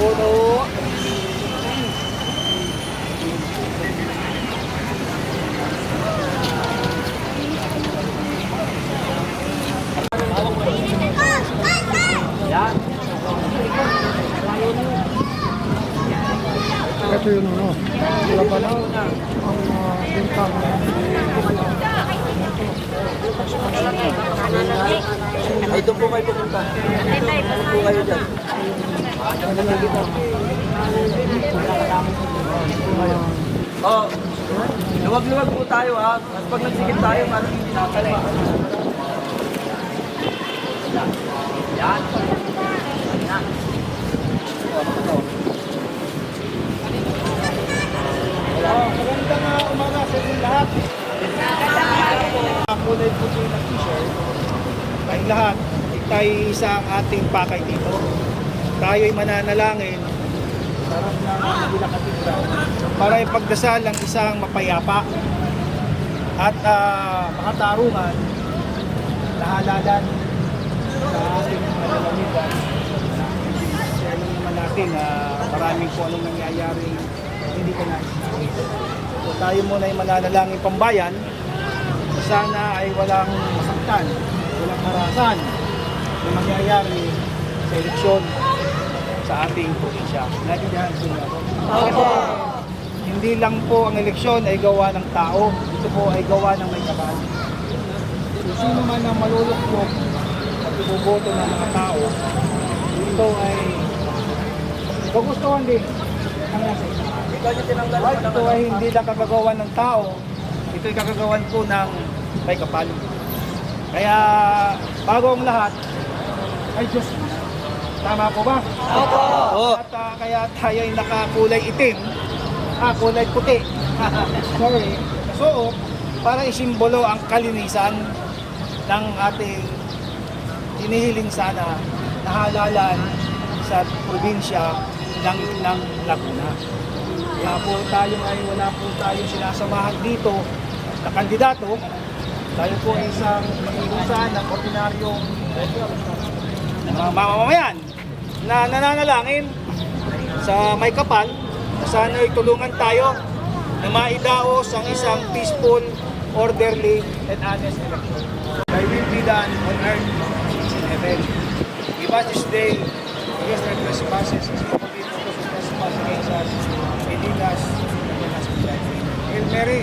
Puno. Yan. Ito yun ano. Wala pa na ang bintang. Ay, doon po kayo pupunta. Doon po kayo dyan. Oh, luwag-luwag po tayo ha. At pag nagsikip tayo, parang hindi nakakala. Yan. Yan. Magandang umaga sa inyong lahat. Kulay puti na t-shirt. Tayong lahat, tayo sa ating pakay dito. Tayo'y mananalangin sarap na Manila Cathedral para ipagdasal ang isang mapayapa at makatarungan na halalan sa ating malalawigan. Share lang naman natin na maraming kung anong nangyayari hindi ka nais. So tayo muna ay mananalangin pambayan. Sana ay walang masaktan, walang harasan na mangyayari sa eleksyon sa ating probinsya. Naintindihan po niyo ako? Opo. Hindi lang po ang eleksyon ay gawa ng tao, ito po ay gawa ng may kapal. So, sino man ang maluluklok at iboboto ng mga tao, ito ay gugustuhan din ang nasa isa. Ikaw yung tinanggal At ito ay hindi lang kagagawan ng tao, ito ay kagagawan po ng may kapal. Kaya bago ang lahat ay Diyos. Tama po ba? Opo. At kaya tayo ay nakakulay itim, kulay puti. Sorry. So, para isimbolo ang kalinisan ng ating hinihiling sana na halalan sa probinsya ng Laguna. Kaya po tayo ay wala po tayong sinasamahan dito na kandidato. Tayo po ay isang iusan ng ordinaryong mga mamamayan na nananalangin sa may kapal na sana ay tulungan tayo na maidaos ang isang peaceful, orderly, and honest election. Thy will be done on earth as in heaven. Give us this day against our trespasses as we forgive those who trespass against us. And lead us not us to judgment. Hail Mary,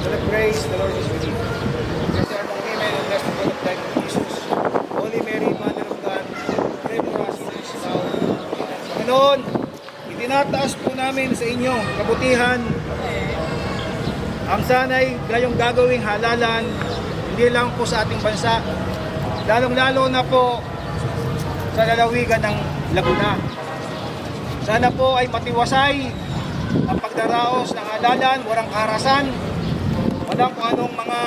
full of grace, the Lord is with you. Blessed are the women, and blessed the fruit of thy womb, Jesus. Holy Mary, Mother of God, pray for us sinners now. Panginoon, itinataas po namin sa inyo kabutihan ang sanay gayong gagawing halalan, hindi lang po sa ating bansa, lalong-lalo na po sa lalawigan ng Laguna. Sana po ay matiwasay ang pagdaraos ng halalan, walang karahasan, walang kung anong mga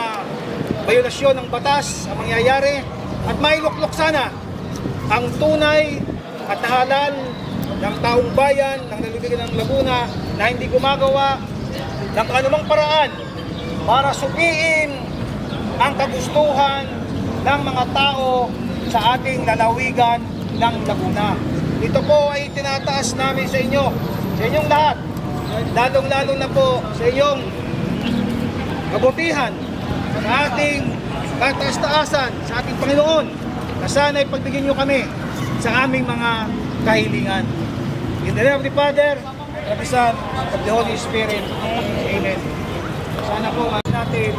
violasyon ng batas ang mangyayari, at mailuklok sana ang tunay at halal ng taong bayan ng lalawigan ng Laguna na hindi gumagawa ng anumang paraan para supiin ang kagustuhan ng mga tao sa ating lalawigan ng Laguna. Ito po ay tinataas namin sa inyo, sa inyong lahat, lalong-lalo na po sa inyong kabutihan, sa ating kataas-taasan, sa ating Panginoon, na sana'y pagbigyan nyo kami sa aming mga kahilingan. In the name of the Father, of the Son, of the Holy Spirit. Amen. Sana po natin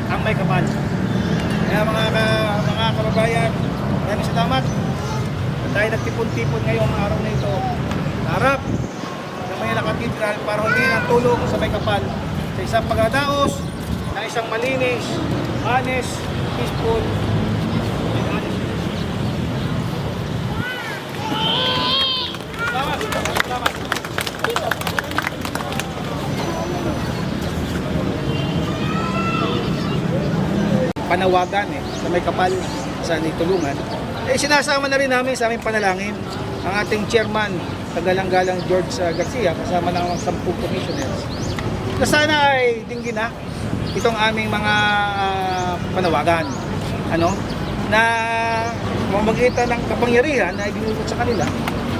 ang may kapal. Kaya mga kababayan, maraming salamat. Tayo nagtipon-tipon ngayong araw na ito. Harap ng Manila Cathedral para humingi ng tulong sa may kapal sa isang pagdadaos ng isang malinis, honest, peaceful, and honest. Salamat. Salamat. Panawagan sa may kapal sa tulungan. Sinasama na rin namin sa aming panalangin ang ating chairman, tagalang-galang George Garcia, kasama ng 10 commissioners. Na sana ay dinggin na itong aming mga panawagan. na mamagitan ng kapangyarihan na ibinulot sa kanila,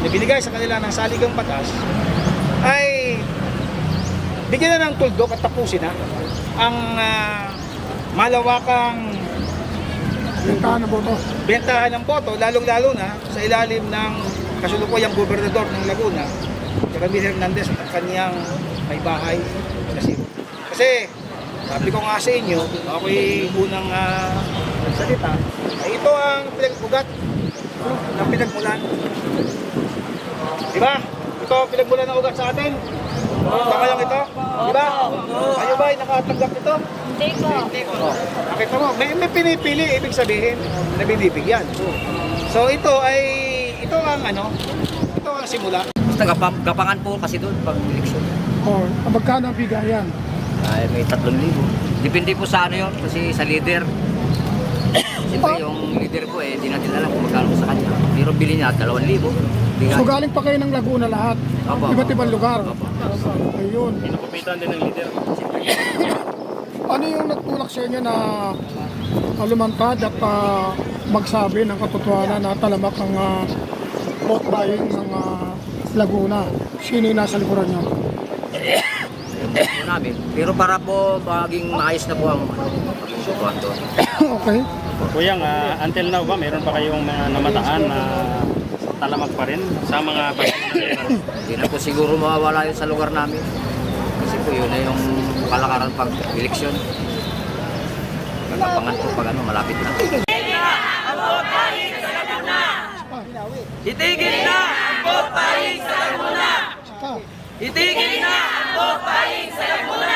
na binigay sa kanila ng saligang batas, ay bigyan na ng tuldok at tapusin na ang malawakang bentahan ng boto, lalong-lalo na sa ilalim ng kasulukuyang gobernador ng Laguna, Ramil Hernandez at kanyang may bahay na Cebu. Kasi sabi ko nga sa inyo, ako'y unang salita, ay ito ang pinag-ugat ng pinagmulan. Diba? Ito ang pinagmulan ng ugat sa atin. Tama lang ito? Diba? Kayo ba ay nakatanggap nito? Hindi ko. Nakita mo, may pinipili, ibig sabihin na binibigyan. So ito ang simula. Basta gapangan po kasi doon pag eleksyon. Oh, magkano ang bigayan? Ay, may 3,000. Depende po sa ano yun, kasi sa leader. Siyempre yung leader ko di natin alam kung magkano sa kanya. Pero bili niya 2,000. Bigay. So galing pa kayo ng Laguna lahat? Opo. Iba't ibang lugar? Opo. Ayun. Pinukupitan din ng leader. Ano yung nagtulak sa inyo na lumantad at magsabi ng katotohanan na talamak ang vote buying ng Laguna? Sino yung nasa likuran nyo? Ayun namin. Pero para po maging maayos na po ang sukuan doon. Okay. Kuya, until now ba, meron pa kayong mga namataan na talamak pa rin sa mga pagkakas? Hindi na po siguro mawawala yun sa lugar namin. Kasi po yun na yung kalakaran pag eleksyon. Nagapangan po pag malapit na. Itigil na ang vote buying sa Laguna! Itigil na ang vote buying sa Laguna!